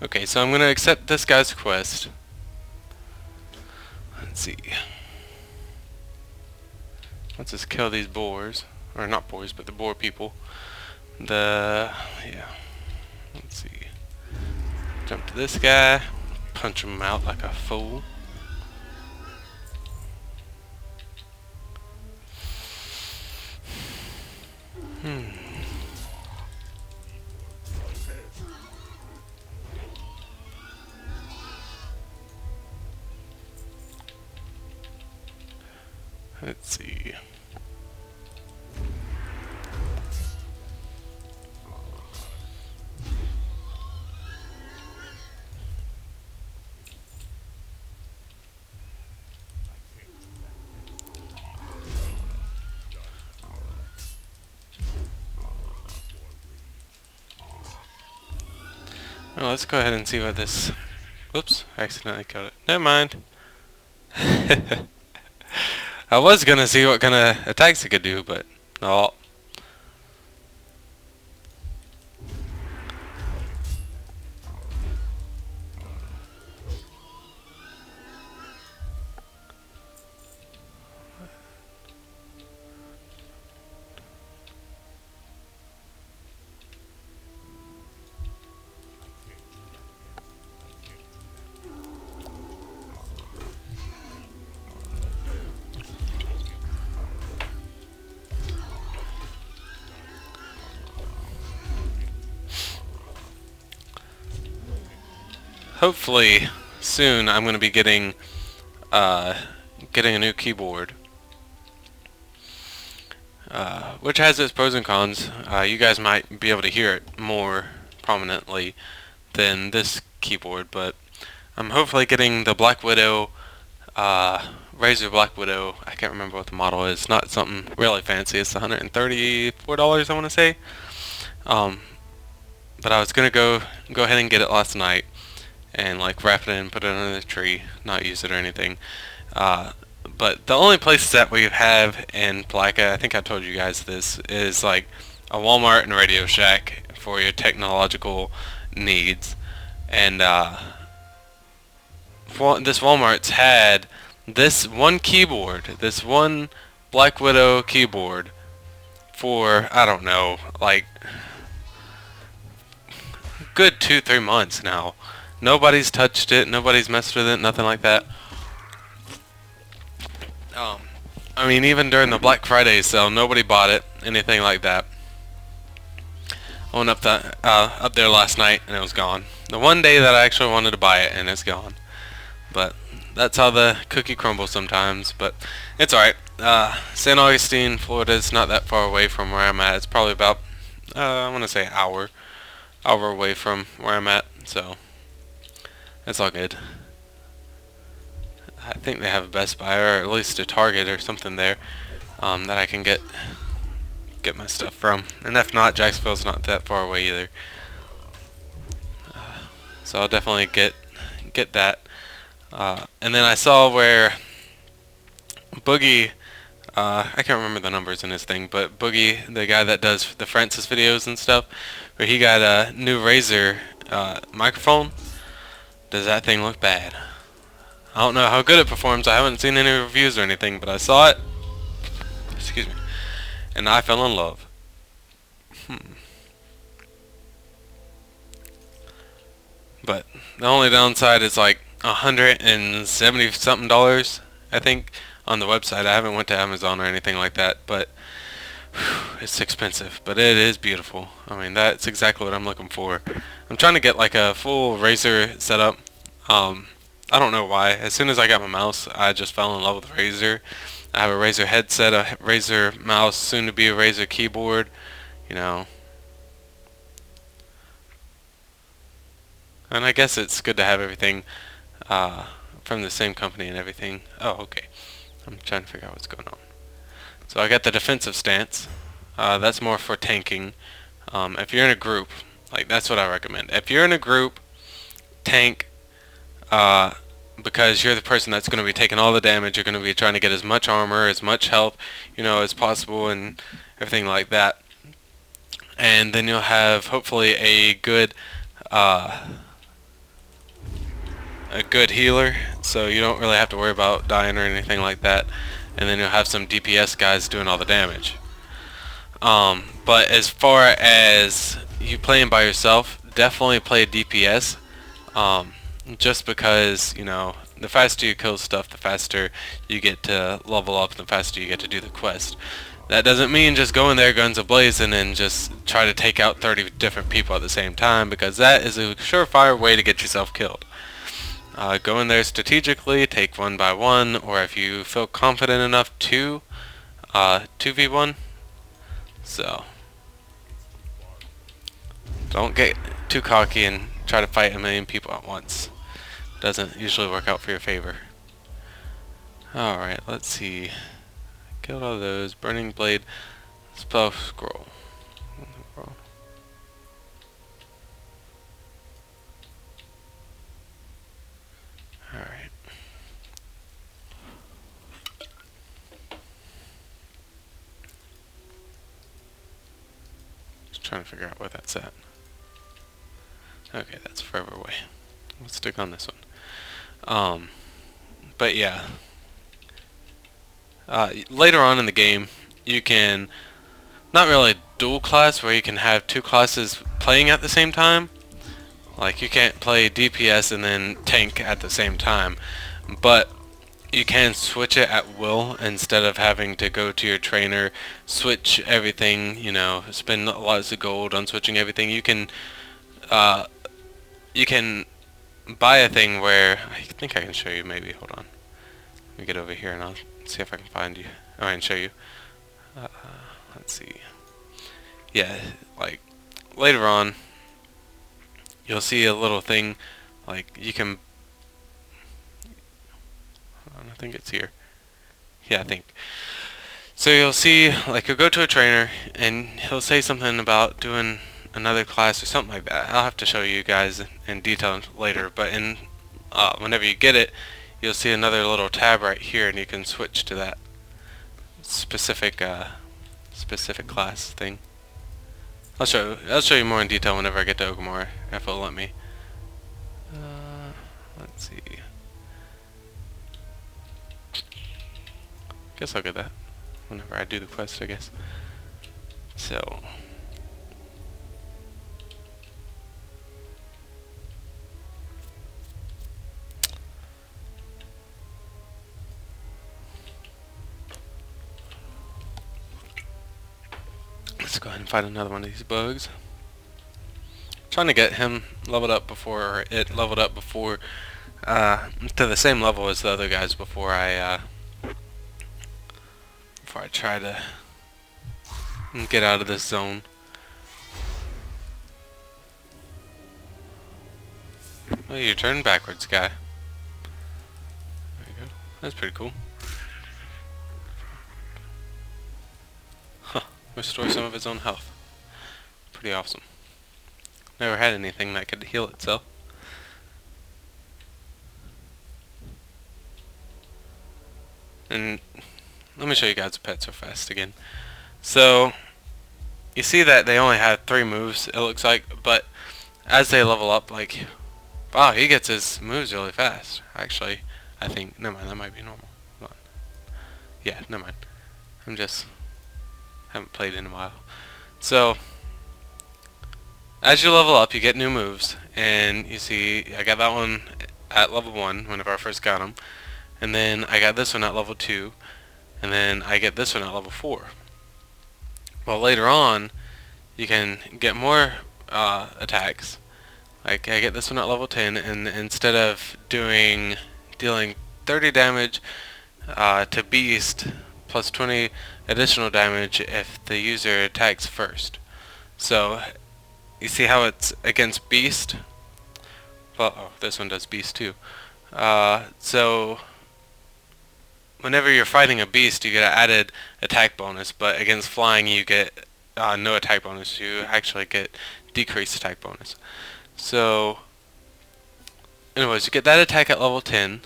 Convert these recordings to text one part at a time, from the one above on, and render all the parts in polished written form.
Okay, so I'm gonna accept this guy's quest. Let's see. Let's just kill these boars. Or not boars, but the boar people. Yeah. Let's see. Jump to this guy. Punch him out like a fool. Let's see. Oh, let's go ahead and see what this... Whoops, I accidentally killed it. Never mind. I was gonna see what kind of attacks it could do, but no. Hopefully, soon I'm gonna be getting a new keyboard. Which has its pros and cons. You guys might be able to hear it more prominently than this keyboard, but I'm hopefully getting the Black Widow, Razer Black Widow. I can't remember what the model is. Not something really fancy. It's $134, I want to say. Um, but I was gonna go ahead and get it last night and like wrap it in, put it under the tree, not use it or anything. Uh, but the only places that we have in Palatka, I think I told you guys this, is like a Walmart and a Radio Shack for your technological needs. And this Walmart's had this one keyboard, this one Black Widow keyboard for, I don't know, like good 2-3 months now. Nobody's touched it, nobody's messed with it, nothing like that. I mean, even during the Black Friday sale, nobody bought it, anything like that. I went up there last night and it was gone. The one day that I actually wanted to buy it and it's gone. But that's how the cookie crumbles sometimes. But it's alright. St. Augustine, Florida is not that far away from where I'm at. It's probably about, I want to say hour away from where I'm at. So it's all good. I think they have a Best Buy or at least a Target or something there that I can get my stuff from. And if not, Jacksonville's not that far away either. So I'll definitely get that. And then I saw where Boogie, I can't remember the numbers in his thing, but Boogie, the guy that does the Francis videos and stuff, where he got a new Razer microphone. Does that thing look bad? I don't know how good it performs. I haven't seen any reviews or anything, but I saw it. Excuse me. And I fell in love. But the only downside is like $170 something, I think, on the website. I haven't went to Amazon or anything like that, but it's expensive. But it is beautiful. I mean, that's exactly what I'm looking for. I'm trying to get like a full Razer setup. I don't know why. As soon as I got my mouse, I just fell in love with Razer. I have a Razer headset, a Razer mouse, soon to be a Razer keyboard, you know. And I guess it's good to have everything from the same company and everything. Oh, okay. I'm trying to figure out what's going on. So I got the defensive stance. That's more for tanking. If you're in a group, like that's what I recommend. If you're in a group, tank. Because you're the person that's going to be taking all the damage. You're going to be trying to get as much armor, as much health, as possible, and everything like that. And then you'll have hopefully a good a good healer, so you don't really have to worry about dying or anything like that. And then you'll have some DPS guys doing all the damage. But as far as you playing by yourself, definitely play DPS. Um, just because, you know, the faster you kill stuff, the faster you get to level up, the faster you get to do the quest. That doesn't mean just go in there guns a-blazing and just try to take out 30 different people at the same time, because that is a surefire way to get yourself killed. Go in there strategically, take one by one, or if you feel confident enough to, 2v1. So, don't get too cocky and try to fight a million people at once. Doesn't usually work out for your favor. Alright, let's see. Killed all those. Burning Blade. Spell Scroll. Alright. Just trying to figure out where that's at. Okay, that's forever away. Let's stick on this one. But yeah. Later on in the game, you can not really dual class where you can have two classes playing at the same time. Like you can't play DPS and then tank at the same time, but you can switch it at will instead of having to go to your trainer, switch everything, you know, spend lots of gold on switching everything. You can buy a thing where I think I can show you. Maybe hold on. Let me get over here and I'll see if I can find you. Oh, I can show you. Let's see. Yeah, like later on, you'll see a little thing, like you can. Hold on, I think it's here. Yeah, I think. So you'll see, like you'll go to a trainer and he'll say something about doing another class or something like that. I'll have to show you guys in detail later, but in whenever you get it, you'll see another little tab right here, and you can switch to that specific specific class thing. I'll show you more in detail whenever I get to Ogmore, if it'll let me. Let's see. Guess I'll get that whenever I do the quest, I guess. So. Let's go ahead and find another one of these bugs. Trying to get him leveled up before, or it leveled up before, to the same level as the other guys before I try to get out of this zone. Oh, you turned backwards, guy. There you go. That's pretty cool. Huh. Restore some of its own health. Pretty awesome. Never had anything that could heal itself. And let me show you guys the pets so fast again. So you see that they only have 3 moves, it looks like, but as they level up, like, wow, he gets his moves really fast. Actually, I think, never mind, that might be normal. Hold on. Yeah, never mind. Haven't played in a while. So as you level up, you get new moves, and you see I got that one at level 1 whenever I first got him, and then I got this one at level 2, and then I get this one at level 4. Well, later on, you can get more attacks. Like I get this one at level 10, and instead of dealing 30 damage to beast plus 20 additional damage if the user attacks first. So you see how it's against beast? Well, oh, this one does beast too. So whenever you're fighting a beast, you get an added attack bonus, but against flying you get no attack bonus. You actually get decreased attack bonus. So anyways, you get that attack at level 10,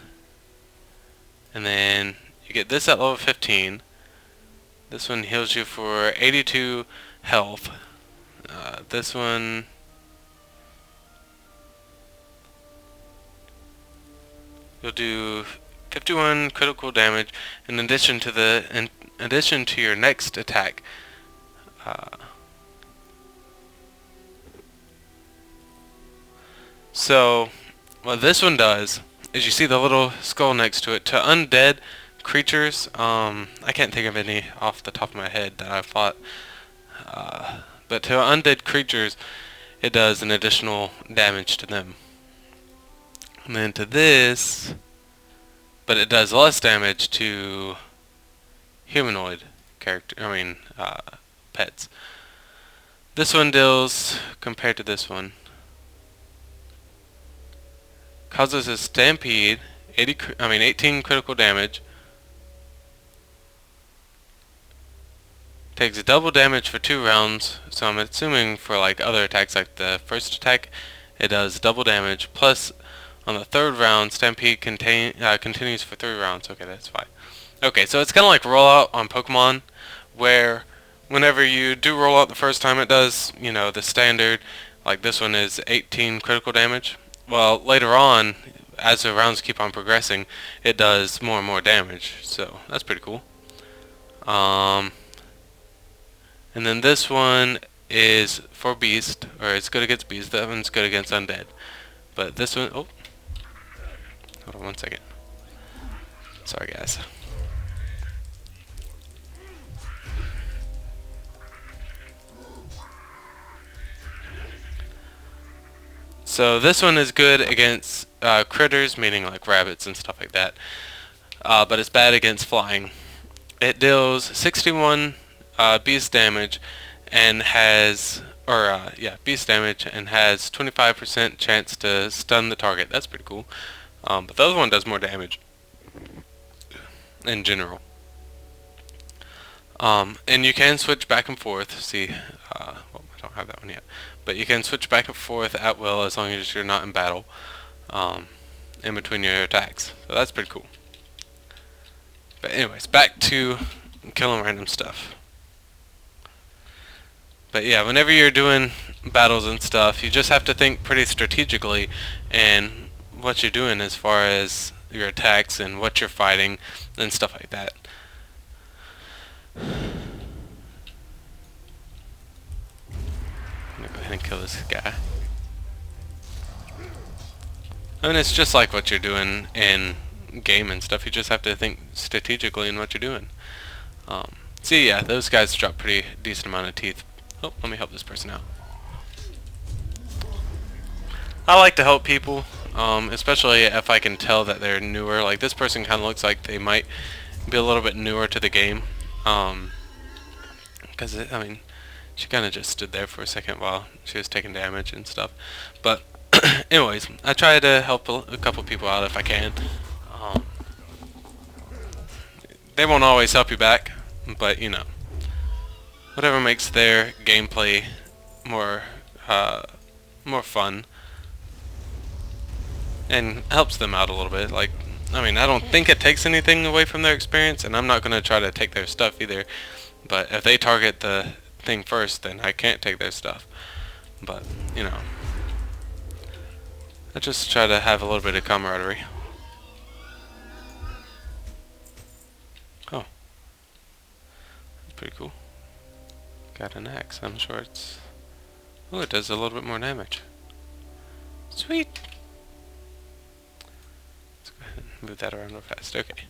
and then you get this at level 15. This one heals you for 82 health. This one you'll do 51 critical damage in addition to your next attack. So what this one does is, you see the little skull next to it. To undead creatures, I can't think of any off the top of my head that I've fought, but to undead creatures, it does an additional damage to them. And then to this, but it does less damage to humanoid pets. This one deals, compared to this one, causes a stampede, 18 critical damage, takes double damage for 2 rounds, so I'm assuming for like other attacks, like the first attack, it does double damage, plus on the 3rd round, stampede continues for 3 rounds. Okay, that's fine. Okay, so it's kind of like rollout on Pokemon, where whenever you do rollout the first time, it does, the standard, like this one is 18 critical damage. Well, later on, as the rounds keep on progressing, it does more and more damage, so that's pretty cool. And then this one is for Beast, or it's good against Beast. That one's good against Undead. But this one, hold on 1 second. Sorry guys. So this one is good against critters, meaning like rabbits and stuff like that. But it's bad against flying. It deals 61 beast damage and has, beast damage, and has 25% chance to stun the target. That's pretty cool. But the other one does more damage in general. And you can switch back and forth. See, I don't have that one yet, but you can switch back and forth at will as long as you're not in battle, in between your attacks. So that's pretty cool. But anyways, back to killing random stuff. But yeah, whenever you're doing battles and stuff, you just have to think pretty strategically and what you're doing as far as your attacks and what you're fighting and stuff like that. I'm gonna go ahead and kill this guy. And it's just like what you're doing in game and stuff. You just have to think strategically in what you're doing. See, yeah, those guys drop pretty decent amount of teeth. Oh, let me help this person out. I like to help people, especially if I can tell that they're newer. Like this person kind of looks like they might be a little bit newer to the game. Because, she kind of just stood there for a second while she was taking damage and stuff. But, anyways, I try to help a couple people out if I can. They won't always help you back, but, whatever makes their gameplay more fun and helps them out a little bit. Like, I don't think it takes anything away from their experience, and I'm not going to try to take their stuff either. But if they target the thing first, then I can't take their stuff. But, I just try to have a little bit of camaraderie. Oh. That's pretty cool. Got an axe. I'm sure it's... Oh, it does a little bit more damage. Sweet! Let's go ahead and move that around real fast. Okay.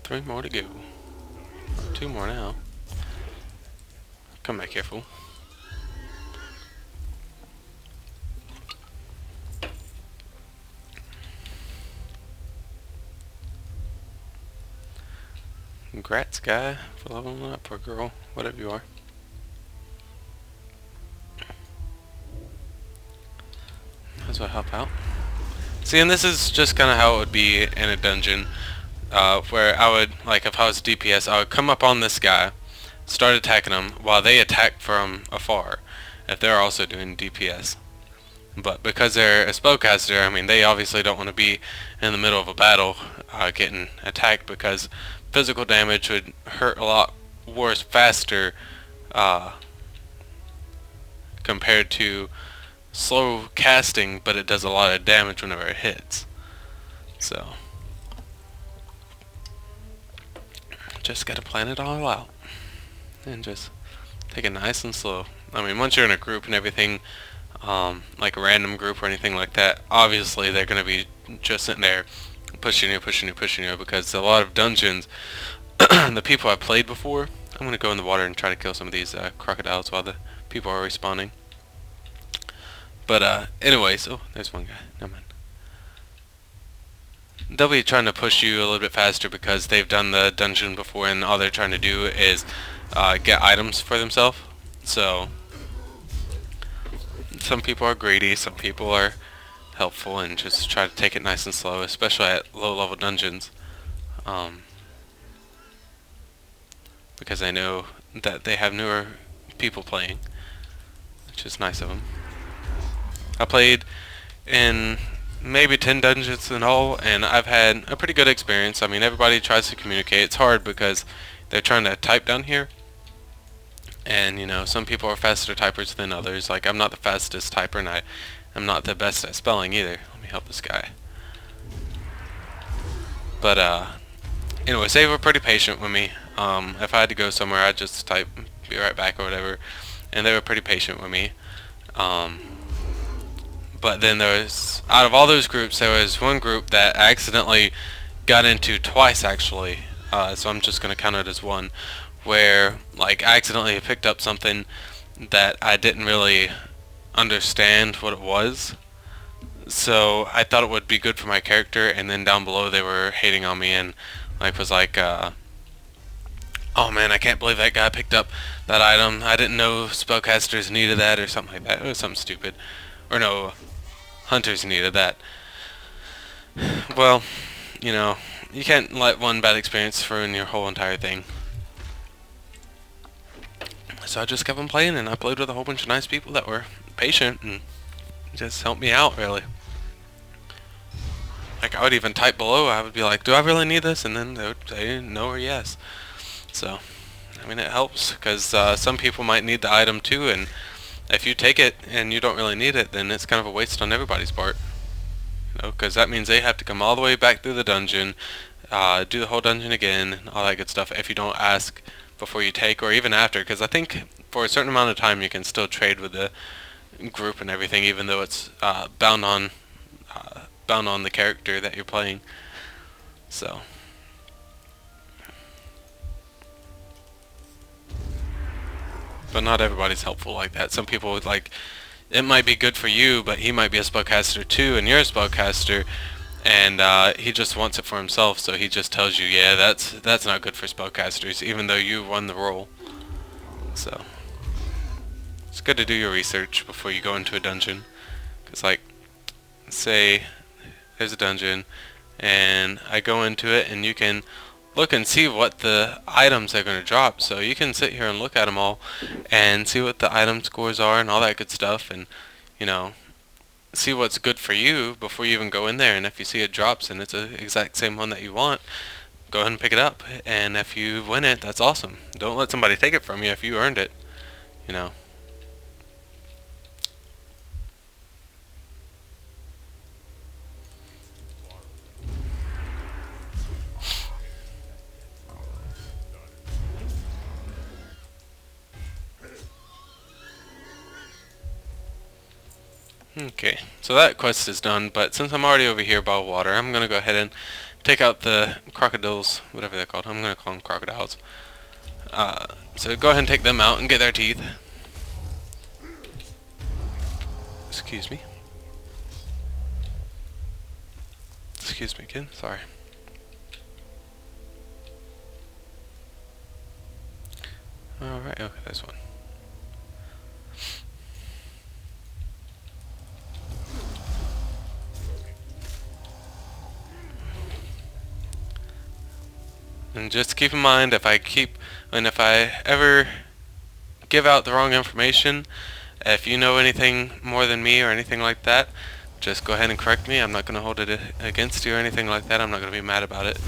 Three more to go. Or 2 more now. Come back here, fool. Congrats, guy, for leveling up, or girl, whatever you are. Might as well help out. See, and this is just kind of how it would be in a dungeon. Where I would, like if I was DPS, I would come up on this guy, start attacking them while they attack from afar, if they're also doing DPS. But because they're a spellcaster, I mean, they obviously don't want to be in the middle of a battle getting attacked, because physical damage would hurt a lot worse faster uh, compared to slow casting, but it does a lot of damage whenever it hits. So just gotta plan it all out and just take it nice and slow. I mean, once you're in a group and everything, like a random group or anything like that, obviously they're gonna be just sitting there pushing you, because a lot of dungeons, the people I've played before, I'm gonna go in the water and try to kill some of these crocodiles while the people are respawning. But anyways, oh, there's one guy. Never mind. They'll be trying to push you a little bit faster because they've done the dungeon before, and all they're trying to do is get items for themselves. So some people are greedy, some people are helpful and just try to take it nice and slow, especially at low level dungeons, because I know that they have newer people playing, which is nice of them. I played in maybe 10 dungeons in all, and I've had a pretty good experience. I mean, everybody tries to communicate. It's hard because they're trying to type down here, and you know, some people are faster typers than others. Like, I'm not the fastest typer, and I'm not the best at spelling either. Let me help this guy. But anyways, they were pretty patient with me. If I had to go somewhere, I'd just type, be right back or whatever, and they were pretty patient with me. But then there was, out of all those groups, there was one group that I accidentally got into twice, actually. So I'm just going to count it as one, where like I accidentally picked up something that I didn't really understand what it was. So I thought it would be good for my character, and then down below they were hating on me and like was like, oh man, I can't believe that guy picked up that item. I didn't know spellcasters needed that, or something like that. It was something stupid. Or no, hunters needed that. Well, you know, you can't let one bad experience ruin your whole entire thing. So I just kept on playing, and I played with a whole bunch of nice people that were patient and just helped me out, really. Like, I would even type below, I would be like, do I really need this? And then they would say no or yes. So, I mean, it helps, because some people might need the item too, and if you take it and you don't really need it, then it's kind of a waste on everybody's part. You know, because that means they have to come all the way back through the dungeon, do the whole dungeon again, and all that good stuff, if you don't ask before you take, or even after, because I think for a certain amount of time you can still trade with the group and everything, even though it's bound on the character that you're playing. So but not everybody's helpful like that. Some people would like, it might be good for you, but he might be a spellcaster too, and you're a spellcaster, and he just wants it for himself, so he just tells you, yeah, that's not good for spellcasters, even though you won the role. So it's good to do your research before you go into a dungeon, because like, say there's a dungeon, and I go into it, and you can look and see what the items are going to drop. So you can sit here and look at them all and see what the item scores are and all that good stuff, and you know, see what's good for you before you even go in there. And if you see it drops and it's the exact same one that you want, go ahead and pick it up. And if you win it, that's awesome. Don't let somebody take it from you if you earned it, you know. Okay, so that quest is done, but since I'm already over here by water, I'm going to go ahead and take out the crocodiles, whatever they're called. I'm going to call them crocodiles. So go ahead and take them out and get their teeth. Excuse me. Excuse me, kid. Sorry. Alright, okay, there's one. And just keep in mind, if I ever give out the wrong information, If you know anything more than me or anything like that, just go ahead and correct me. I'm not going to hold it against you or anything like that. I'm not going to be mad about it.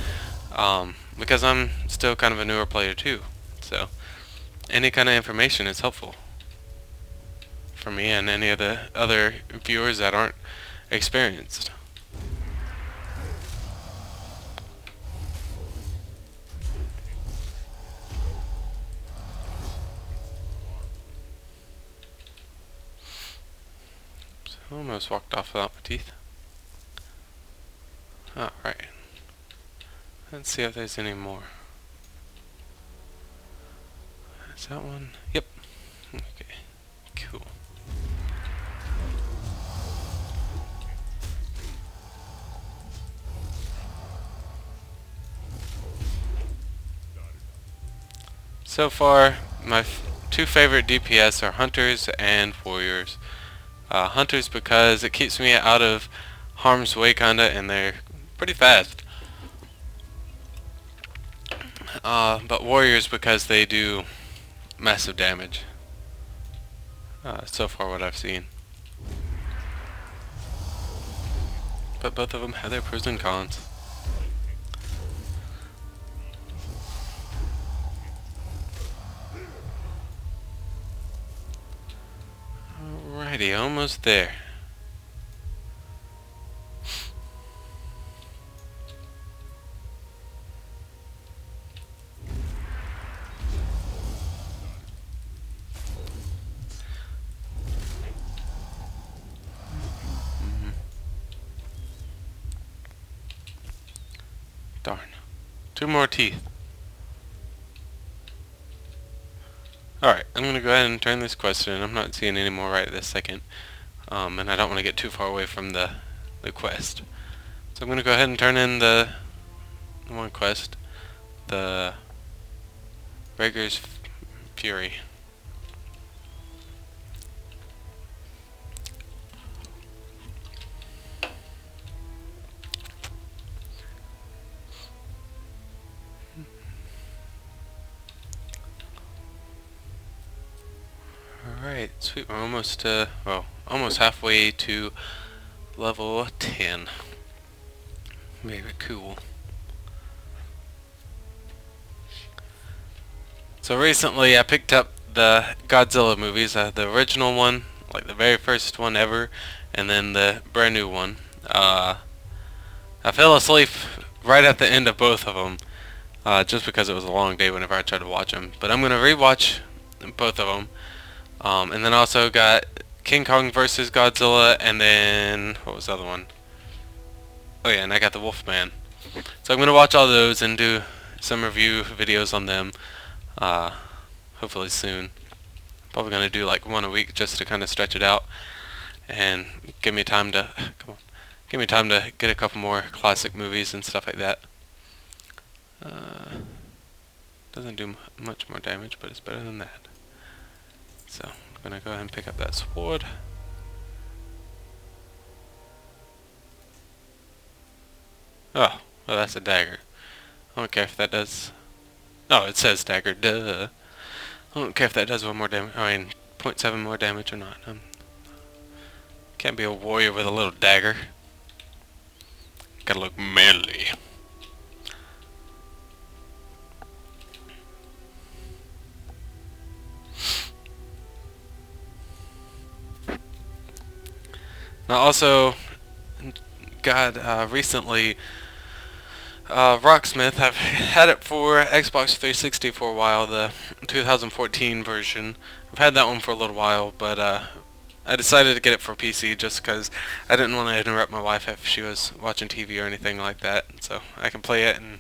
Because I'm still kind of a newer player too. So any kind of information is helpful for me and any of the other viewers that aren't experienced. So almost walked off without my teeth. Alright. Let's see if there's any more. Is that one? Yep. Okay. Cool. So far, my two favorite DPS are Hunters and Warriors. Hunters because it keeps me out of harm's way kinda, and they're pretty fast. But Warriors because they do massive damage. So far what I've seen. But both of them have their pros and cons. Alrighty, almost there. Darn. Two more teeth. Alright, I'm gonna go ahead and turn this quest in. I'm not seeing any more right this second. And I don't want to get too far away from the quest. So I'm gonna go ahead and turn in the one quest. The Rager's Fury. Alright, sweet. We're almost almost halfway to level 10. Very cool. So recently I picked up the Godzilla movies, the original one, like the very first one ever, and then the brand new one. I fell asleep right at the end of both of them, just because it was a long day whenever I tried to watch them. But I'm gonna rewatch both of them. And then also got King Kong versus Godzilla, and then what was the other one? Oh yeah, and I got the Wolfman. So I'm gonna watch all those and do some review videos on them. Hopefully soon. Probably gonna do like one a week just to kind of stretch it out and give me time to give me time to get a couple more classic movies and stuff like that. Doesn't do much more damage, but it's better than that. So I'm gonna go ahead and pick up that sword. Oh, well that's a dagger. I don't care if that does. Oh, it says dagger. Duh. I don't care if that does one more damage. I mean, 0.7 more damage or not. Can't be a warrior with a little dagger. Gotta look manly. Now also, recently, Rocksmith, I've had it for Xbox 360 for a while, the 2014 version. I've had that one for a little while, but I decided to get it for PC just because I didn't want to interrupt my wife if she was watching TV or anything like that. So I can play it and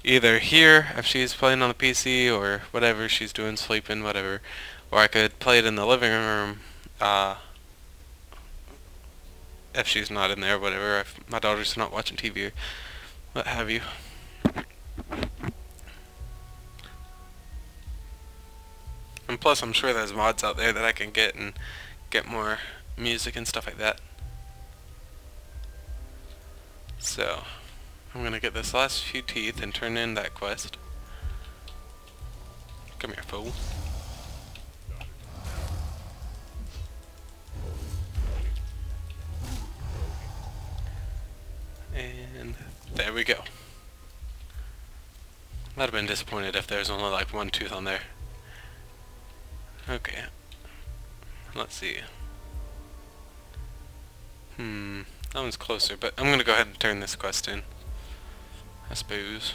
either hear if she's playing on the PC or whatever she's doing, sleeping, whatever. Or I could play it in the living room if she's not in there, whatever, if my daughter's not watching TV or what have you. And plus I'm sure there's mods out there that I can get and get more music and stuff like that. So I'm gonna get this last few teeth and turn in that quest. Come here, fool. And there we go. Might have been disappointed if there's only like one tooth on there. Okay. Let's see. That one's closer, but I'm gonna go ahead and turn this quest in, I suppose.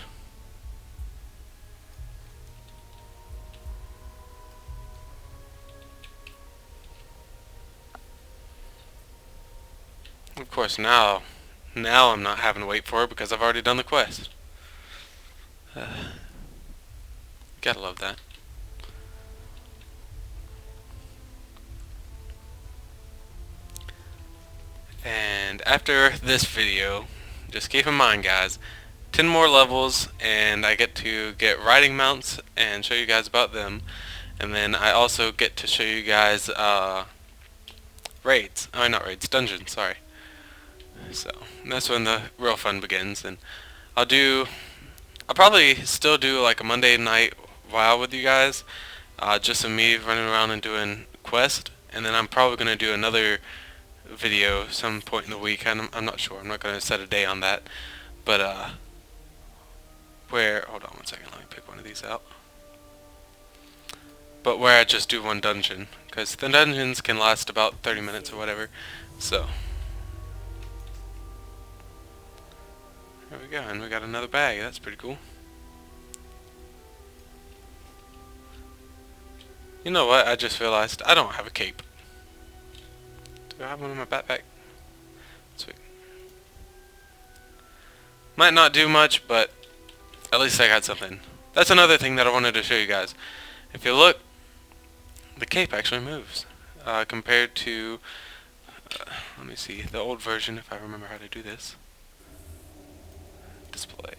Of course, now I'm not having to wait for it because I've already done the quest. Gotta love that. And after this video, just keep in mind, guys, 10 more levels and I get to get riding mounts and show you guys about them. And then I also get to show you guys raids. Oh, not raids, dungeons, sorry. So that's when the real fun begins. And I'll probably still do like a Monday night WoW with you guys, just of me running around and doing quest. And then I'm probably going to do another video some point in the week. I'm not sure. I'm not going to set a day on that. But hold on one second, let me pick one of these out. But where I just do one dungeon, because the dungeons can last about 30 minutes or whatever. So there we go, and we got another bag. That's pretty cool. You know what? I just realized I don't have a cape. Do I have one in my backpack? Sweet. Might not do much, but at least I got something. That's another thing that I wanted to show you guys. If you look, the cape actually moves compared to, let me see, the old version, if I remember how to do this. Display.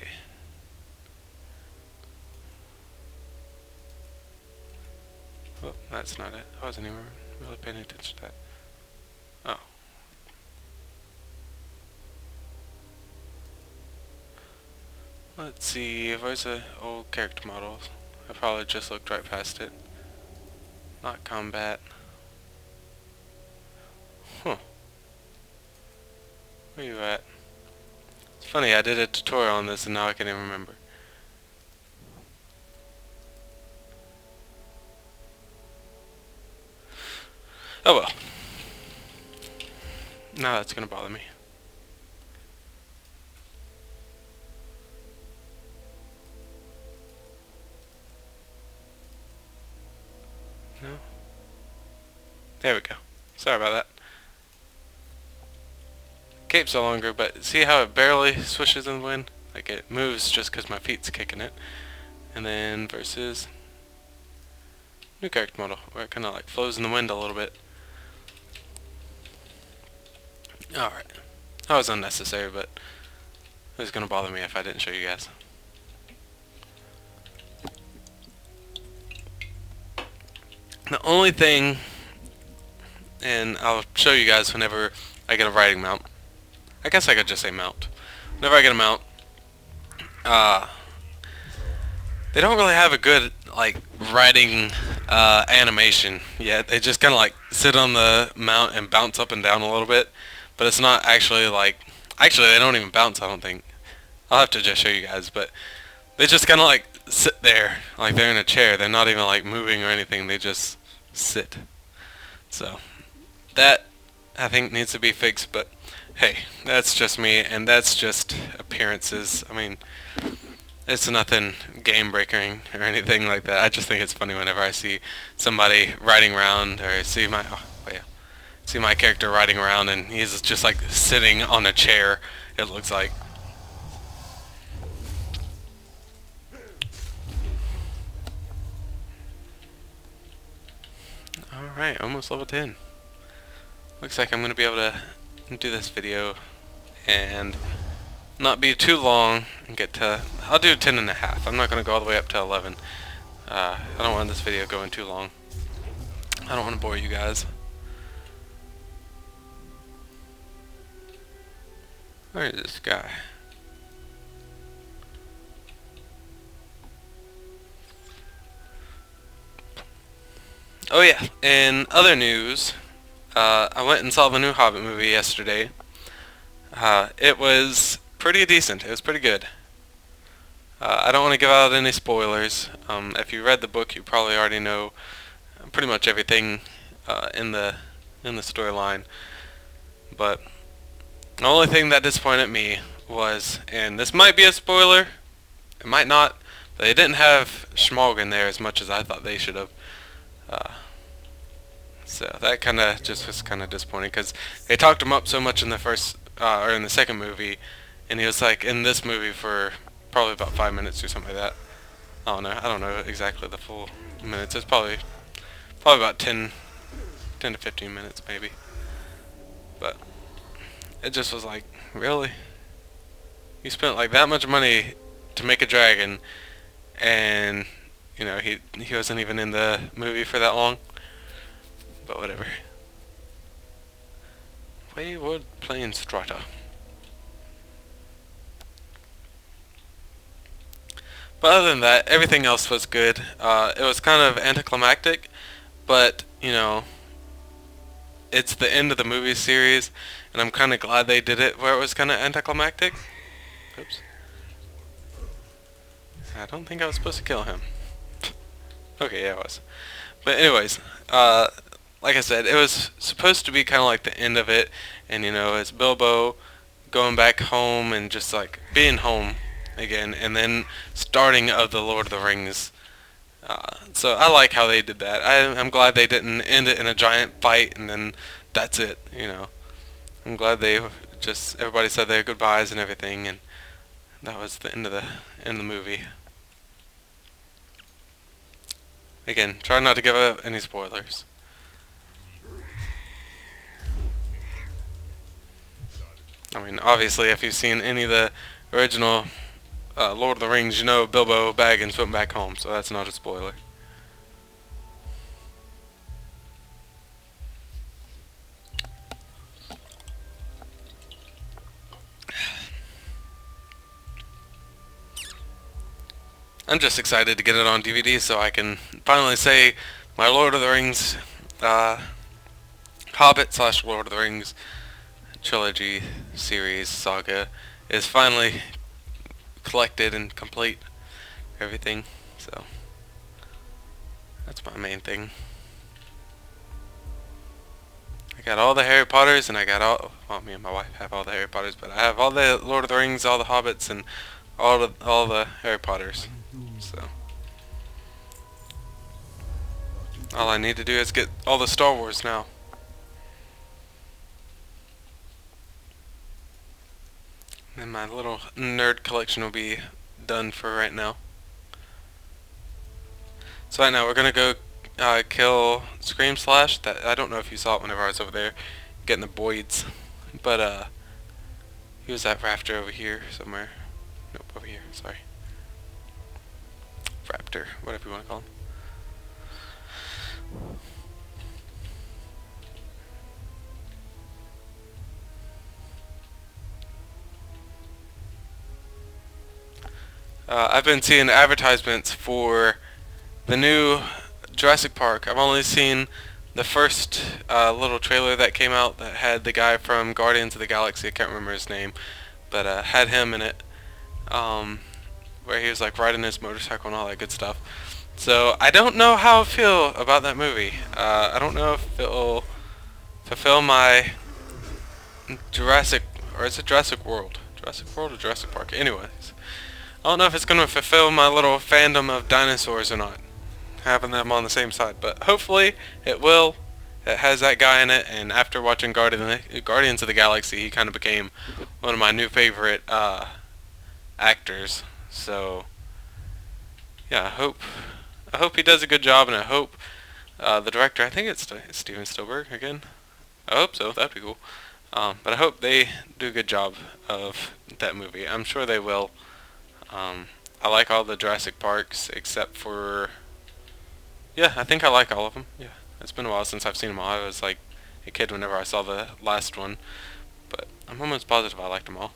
Oh, that's not it. I wasn't even really paying attention to that. Oh. Let's see, where's the old character models? I probably just looked right past it. Not combat. Huh. Where you at? It's funny, I did a tutorial on this and now I can't even remember. Oh well. Now that's gonna bother me. No? There we go. Sorry about that. Cape's no longer, but see how it barely swishes in the wind? Like it moves just because my feet's kicking it. And then versus new character model, where it kind of like flows in the wind a little bit. Alright. That was unnecessary, but it was going to bother me if I didn't show you guys. The only thing, and I'll show you guys whenever I get a riding mount. I guess I could just say mount. Whenever I get a mount, they don't really have a good like riding animation yet. They just kind of like sit on the mount and bounce up and down a little bit, but it's not actually like. Actually, they don't even bounce. I don't think. I'll have to just show you guys, but they just kind of like sit there, like they're in a chair. They're not even like moving or anything. They just sit. So that I think needs to be fixed, but hey, that's just me, and that's just appearances. I mean, it's nothing game breaking or anything like that. I just think it's funny whenever I see somebody riding around, or see my character riding around, and he's just like sitting on a chair. It looks like. Alright, almost level 10. Looks like I'm going to be able to do this video and not be too long and get to. I'll do 10 and a half. I'm not going to go all the way up to 11. I don't want this video going too long. I don't want to bore you guys. Where is this guy? Oh yeah, in other news, I went and saw the new Hobbit movie yesterday. It was pretty decent. It was pretty good. I don't want to give out any spoilers. If you read the book, you probably already know pretty much everything in the storyline. But the only thing that disappointed me was, and this might be a spoiler, it might not, but they didn't have Schmog in there as much as I thought they should have. Uh, so that kind of just was kind of disappointing because they talked him up so much in the first or in the second movie, and he was like in this movie for probably about 5 minutes or something like that. I don't know. I don't know exactly the full minutes. It's probably about 10 to 15 minutes maybe. But it just was like, really? You spent like that much money to make a dragon, and you know he wasn't even in the movie for that long. But whatever. Wayward Plain Strata. But other than that, everything else was good. It was kind of anticlimactic, but you know, it's the end of the movie series, and I'm kind of glad they did it where it was kind of anticlimactic. Oops. I don't think I was supposed to kill him. Okay, yeah, I was. But anyways, like I said, it was supposed to be kind of like the end of it, and you know, it's Bilbo going back home and just like being home again, and then starting of the Lord of the Rings. So I like how they did that. I'm glad they didn't end it in a giant fight and then that's it. You know, I'm glad they just everybody said their goodbyes and everything, and that was the end of the movie. Again, try not to give out any spoilers. I mean, obviously, if you've seen any of the original Lord of the Rings, you know Bilbo Baggins went back home, so that's not a spoiler. I'm just excited to get it on DVD so I can finally say my Lord of the Rings Hobbit / Lord of the Rings trilogy series saga is finally collected and complete. Everything. So that's my main thing. I got all the Harry Potters, and I got well, me and my wife have all the Harry Potters, but I have all the Lord of the Rings, all the Hobbits, and all the Harry Potters. So all I need to do is get all the Star Wars now. And my little nerd collection will be done for right now. So right now we're gonna go kill Scream Slash. That I don't know if you saw it whenever I was over there getting the Boyds, but he was at Rafter over here somewhere. Nope, over here. Sorry, Raptor, whatever you want to call him. I've been seeing advertisements for the new Jurassic Park. I've only seen the first little trailer that came out that had the guy from Guardians of the Galaxy. I can't remember his name, but had him in it, where he was like riding his motorcycle and all that good stuff. So I don't know how I feel about that movie. I don't know if it'll fulfill my Jurassic, or is it Jurassic World? Jurassic World or Jurassic Park? Anyways, I don't know if it's going to fulfill my little fandom of dinosaurs or not, having them on the same side, but hopefully it will. It has that guy in it, and after watching Guardians of the Galaxy, he kind of became one of my new favorite actors. So yeah, I hope he does a good job, and I hope the director, I think it's Steven Spielberg again. I hope so. That'd be cool. But I hope they do a good job of that movie. I'm sure they will. I like all the Jurassic Parks except for, yeah, I think I like all of them. Yeah, it's been a while since I've seen them all. I was like a kid whenever I saw the last one, but I'm almost positive I liked them all.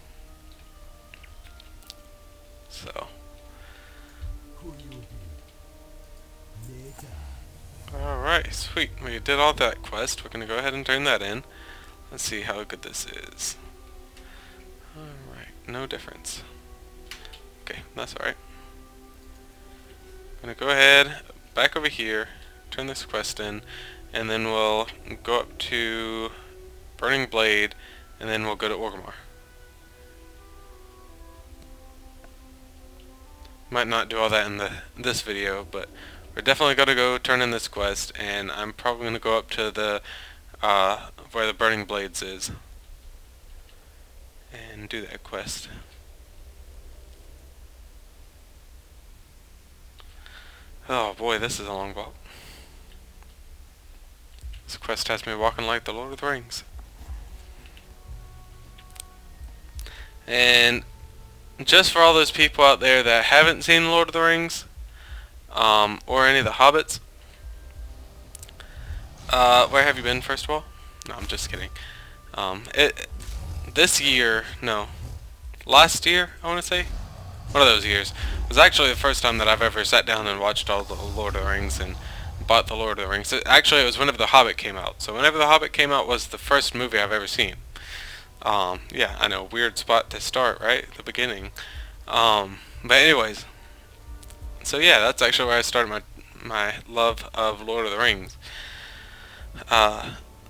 So alright, sweet. We did all that quest. We're gonna go ahead and turn that in. Let's see how good this is. Alright. no difference. Okay, that's alright. I'm gonna go ahead, back over here, turn this quest in, and then we'll go up to Burning Blade, and then we'll go to Orgrimmar. Might not do all that in this video, but we're definitely gonna go turn in this quest, and I'm probably gonna go up to the where the Burning Blades is, and do that quest. Oh boy, this is a long walk. This quest has me walking like the Lord of the Rings. And just for all those people out there that haven't seen Lord of the Rings, or any of the Hobbits, where have you been, first of all? No, I'm just kidding. This year, no, last year, I want to say, one of those years, was actually the first time that I've ever sat down and watched all the Lord of the Rings and bought the Lord of the Rings. Actually, it was whenever the Hobbit came out. So whenever the Hobbit came out was the first movie I've ever seen. Yeah, I know, weird spot to start, right? The beginning. But anyways, so yeah, that's actually where I started my love of Lord of the Rings.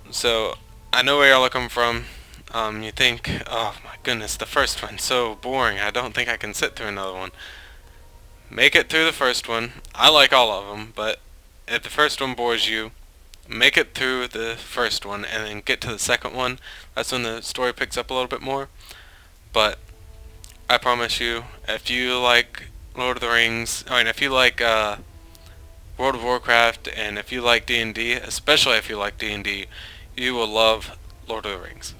So I know where y'all are coming from. You think, oh my goodness, the first one, so boring. I don't think I can sit through another one. Make it through the first one. I like all of them, but if the first one bores you, make it through the first one and then get to the second one. That's when the story picks up a little bit more. But I promise you, if you like Lord of the Rings, if you like World of Warcraft, and if you like D&D, especially if you like D&D, you will love Lord of the Rings.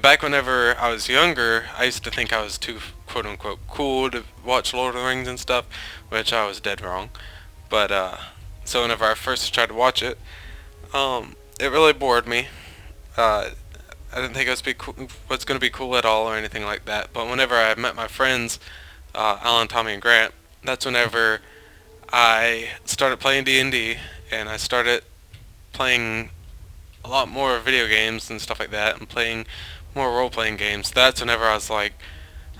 Back whenever I was younger, I used to think I was too quote-unquote cool to watch Lord of the Rings and stuff, which I was dead wrong. But, so whenever I first tried to watch it, it really bored me. I didn't think it was going to be cool at all or anything like that. But whenever I met my friends, Alan, Tommy, and Grant, that's whenever I started playing D&D, and I started playing a lot more video games and stuff like that, and playing more role-playing games. That's whenever I was like,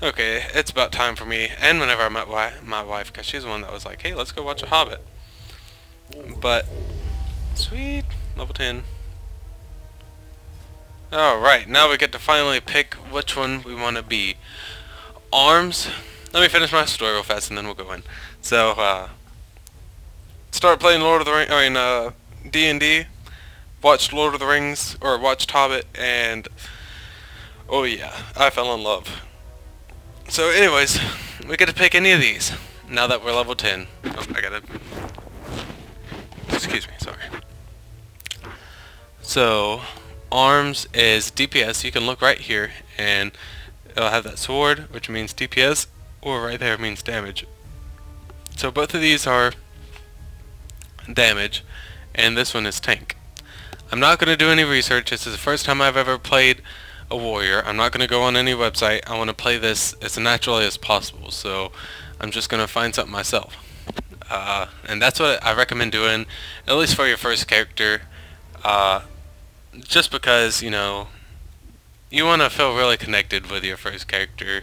okay, it's about time for me. And whenever I met my wife, because she's the one that was like, hey, let's go watch a Hobbit. But, sweet, level 10. Alright, now we get to finally pick which one we want to be. Arms. Let me finish my story real fast and then we'll go in. So, start playing Lord of the Rings, D&D. Watched Lord of the Rings, or watched Hobbit, and oh yeah, I fell in love. So anyways, we get to pick any of these, now that we're level 10. Oh, I gotta... Excuse me, sorry. So, arms is DPS. You can look right here, and it'll have that sword, which means DPS, or right there means damage. So both of these are damage, and this one is tank. I'm not going to do any research. This is the first time I've ever played a warrior. I'm not going to go on any website. I want to play this as naturally as possible, so I'm just going to find something myself. And that's what I recommend doing, at least for your first character, just because, you know, you want to feel really connected with your first character.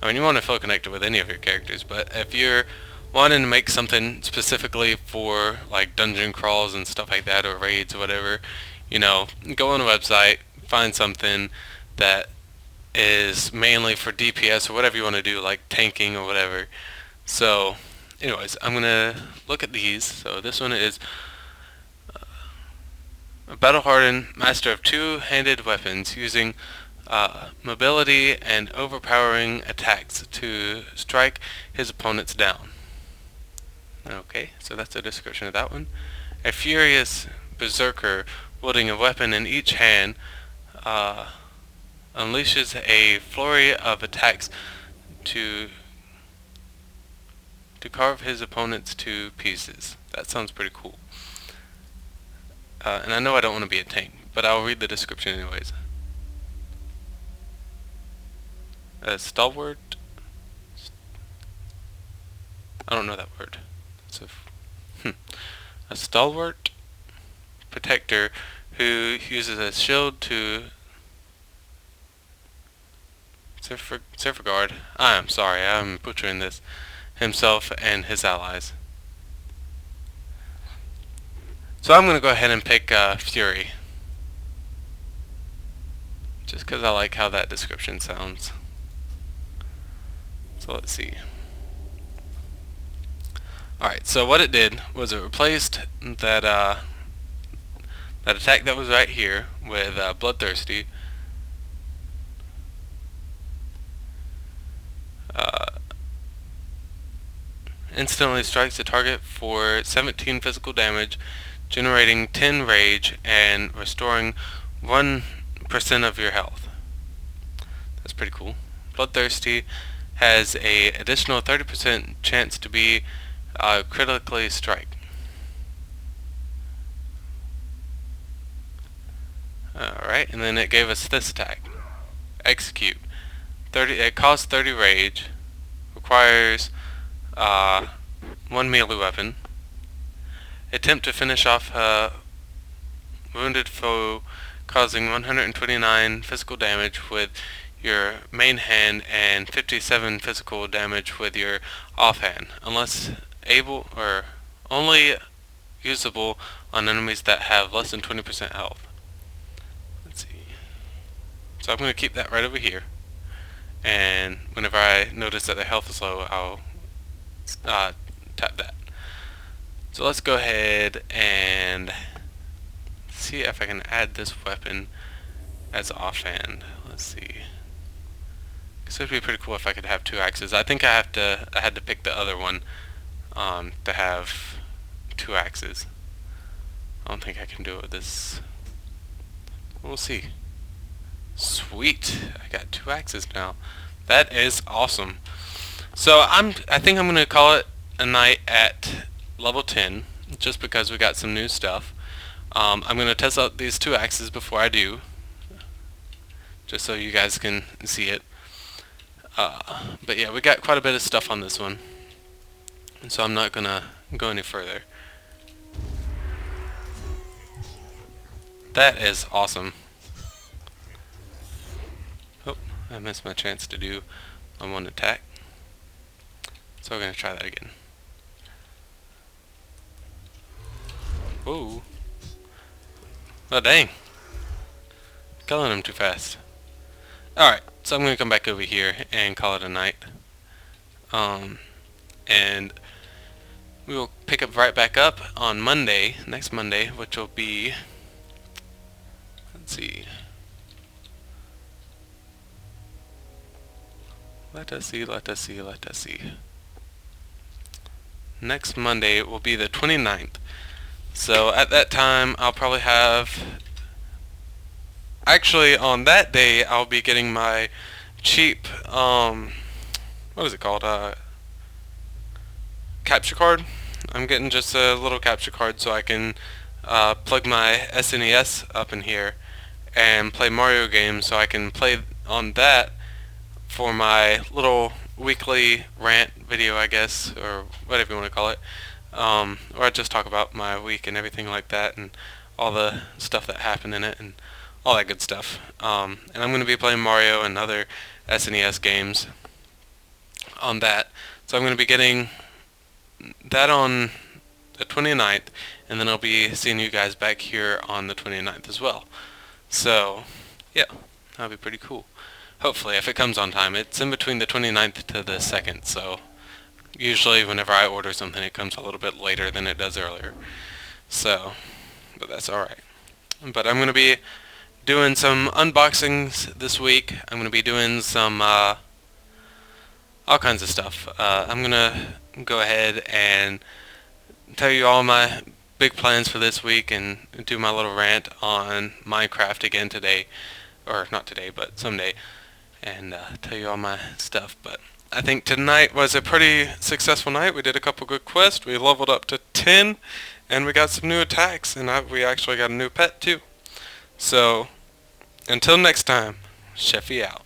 You want to feel connected with any of your characters, but if you're wanting to make something specifically for like dungeon crawls and stuff like that, or raids or whatever, you know, go on a website, find something that is mainly for DPS or whatever you want to do, like tanking or whatever. So anyways, I'm gonna look at these. So this one is a battle-hardened master of two-handed weapons, using mobility and overpowering attacks to strike his opponents down. Okay, so that's a description of that one. A furious berserker wielding a weapon in each hand unleashes a flurry of attacks to carve his opponents to pieces. That sounds pretty cool. And I know I don't want to be a tank, but I'll read the description anyways. A stalwart. I don't know that word. It's a stalwart protector who uses a shield to Surfer Guard. I'm sorry, I'm butchering this. Himself and his allies. So I'm going to go ahead and pick Fury. Just because I like how that description sounds. So let's see. Alright, so what it did was it replaced that that attack that was right here with Bloodthirsty. Instantly strikes the target for 17 physical damage, generating 10 rage, and restoring 1% of your health. That's pretty cool. Bloodthirsty has a additional 30% chance to be critically strike. Alright, and then it gave us this attack. Execute. It costs 30 rage, requires 1 melee weapon. Attempt to finish off a wounded foe, causing 129 physical damage with your main hand and 57 physical damage with your offhand, unless able or only usable on enemies that have less than 20% health. Let's see. So I'm going to keep that right over here, and whenever I notice that their health is low, I'll tap that. So let's go ahead and see if I can add this weapon as offhand. Let's see. This would be pretty cool if I could have 2 axes. I think I had to pick the other one to have 2 axes. I don't think I can do it with this. We'll see. Sweet, I got 2 axes now. That is awesome. So I think I'm gonna call it a night at level 10, just because we got some new stuff. I'm gonna test out these 2 axes before I do, just so you guys can see it. But yeah, we got quite a bit of stuff on this one, and so I'm not gonna go any further. That is awesome. Oh, I missed my chance to do my 1 attack. So we're going to try that again. Whoa. Oh dang. Killing him too fast. Alright, so I'm going to come back over here and call it a night. And we will pick up right back up on Monday, next Monday, which will be, let's see. Let us see. Next Monday will be the 29th. So at that time, I'll probably have... Actually, on that day, I'll be getting my cheap, what is it called? Capture card. I'm getting just a little capture card so I can plug my SNES up in here and play Mario games, so I can play on that for my little weekly rant video, I guess, or whatever you want to call it. Or I just talk about my week and everything like that, and all the stuff that happened in it, and all that good stuff. And I'm going to be playing Mario and other SNES games on that. So I'm going to be getting that on the 29th, and then I'll be seeing you guys back here on the 29th as well. So, yeah, that'll be pretty cool. Hopefully, if it comes on time. It's in between the 29th to the 2nd, so usually whenever I order something, it comes a little bit later than it does earlier. So, but that's alright. But I'm going to be doing some unboxings this week. I'm going to be doing some all kinds of stuff. I'm going to go ahead and tell you all my big plans for this week and do my little rant on Minecraft again today. Or not today, but someday. And tell you all my stuff. But I think tonight was a pretty successful night. We did a couple good quests. We leveled up to 10. And we got some new attacks. And we actually got a new pet too. So, until next time, Sheffy out.